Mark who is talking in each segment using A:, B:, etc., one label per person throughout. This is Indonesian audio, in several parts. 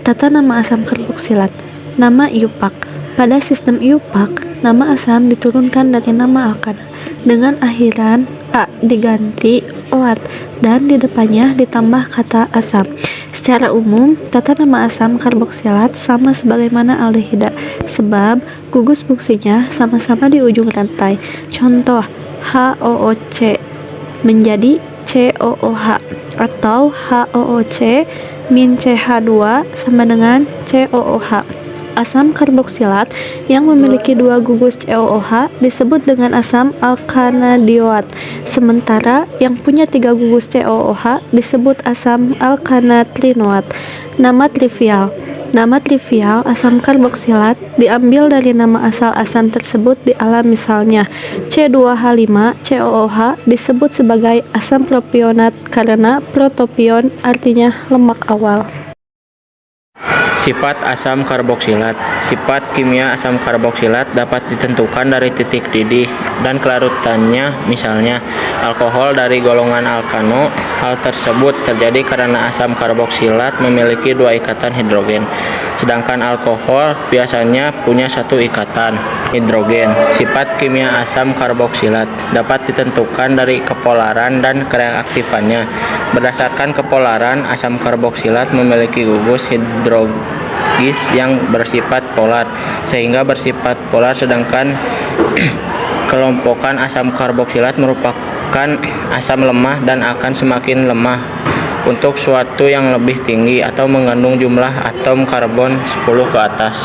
A: Tata nama asam karboksilat. Nama IUPAC. Pada sistem IUPAC, nama asam diturunkan dari nama alkana dengan akhiran A diganti OAT dan di depannya ditambah kata asam. Secara umum, tata nama asam karboksilat sama sebagaimana aldehida sebab gugus fungsinya sama-sama di ujung rantai. Contoh, HOOC menjadi COOH atau HOOC min CH2 sama dengan COOH. Asam karboksilat yang memiliki dua gugus COOH disebut dengan asam alkanadioat, sementara yang punya tiga gugus COOH disebut asam alkanatrinoat. Nama trivial asam karboksilat diambil dari nama asal asam tersebut di alam, misalnya C2H5COOH disebut sebagai asam propionat karena protopion artinya lemak awal.
B: Sifat asam karboksilat. Sifat kimia asam karboksilat dapat ditentukan dari titik didih dan kelarutannya, misalnya alkohol dari golongan alkano. Hal tersebut terjadi karena asam karboksilat memiliki dua ikatan hidrogen, sedangkan alkohol biasanya punya satu ikatan hidrogen. Sifat kimia asam karboksilat dapat ditentukan dari kepolaran dan kereaktifannya. Berdasarkan kepolaran, asam karboksilat memiliki gugus hidrogis yang bersifat polar, sehingga bersifat polar, sedangkan kelompokan asam karboksilat merupakan asam lemah dan akan semakin lemah untuk suatu yang lebih tinggi atau mengandung jumlah atom karbon 10 ke atas.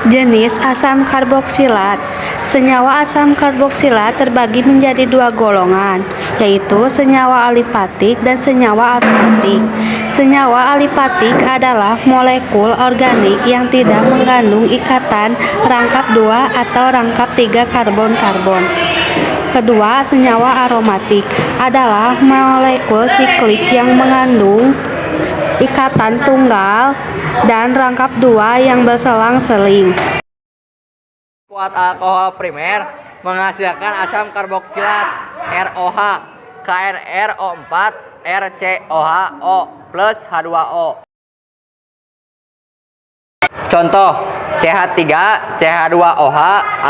A: Jenis asam karboksilat. Senyawa asam karboksilat terbagi menjadi dua golongan, yaitu senyawa alipatik dan senyawa aromatik. Senyawa alipatik adalah molekul organik yang tidak mengandung ikatan rangkap 2 atau rangkap 3 karbon-karbon. Kedua, senyawa aromatik adalah molekul siklik yang mengandung ikatan tunggal dan rangkap 2 yang berselang-seling.
C: Kuat alkohol primer menghasilkan asam karboksilat ROH, KNRO4, RCOHO plus H2O. Contoh, CH3, CH2OH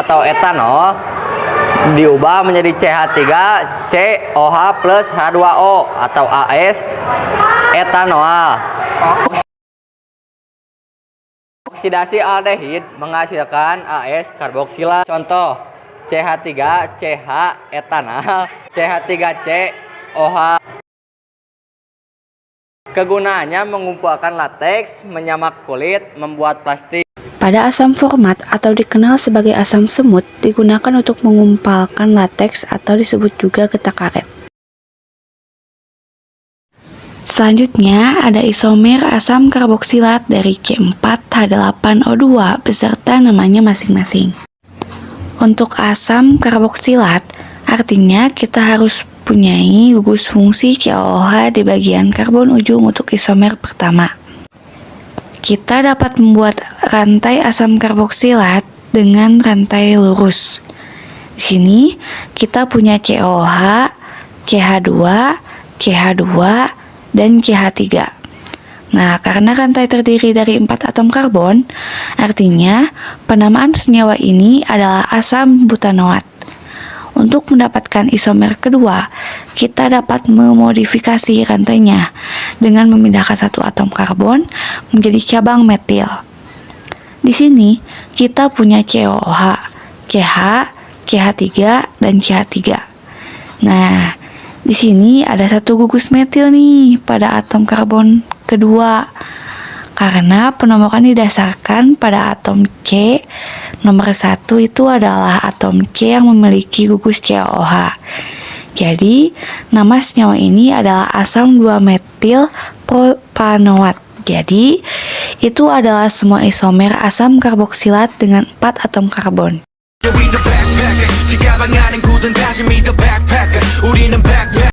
C: atau etanol diubah menjadi CH3, COH plus H2O atau AS etanol. Oksidasi aldehid menghasilkan AS karboksilat. Contoh, CH3 CH etanal, CH3C OH. Kegunaannya mengumpulkan lateks, menyamak kulit, membuat plastik.
D: Pada asam format atau dikenal sebagai asam semut digunakan untuk mengumpalkan lateks atau disebut juga getah karet. Selanjutnya ada isomer asam karboksilat dari C4H8O2 beserta namanya masing-masing. Untuk asam karboksilat, artinya kita harus punyai gugus fungsi COOH di bagian karbon ujung untuk isomer pertama. Kita dapat membuat rantai asam karboksilat dengan rantai lurus. Di sini kita punya COOH, CH2, CH2, dan CH3. Nah, karena rantai terdiri dari 4 atom karbon, artinya penamaan senyawa ini adalah asam butanoat. Untuk mendapatkan isomer kedua, kita dapat memodifikasi rantainya dengan memindahkan satu atom karbon menjadi cabang metil. Di sini kita punya COOH, CH, CH3, dan CH3. Nah, di sini ada satu gugus metil nih pada atom karbon kedua. Karena penomoran didasarkan pada atom C, nomor 1 itu adalah atom C yang memiliki gugus COOH. Jadi, nama senyawa ini adalah asam 2-metil propanoat. Jadi, itu adalah semua isomer asam karboksilat dengan 4 atom karbon.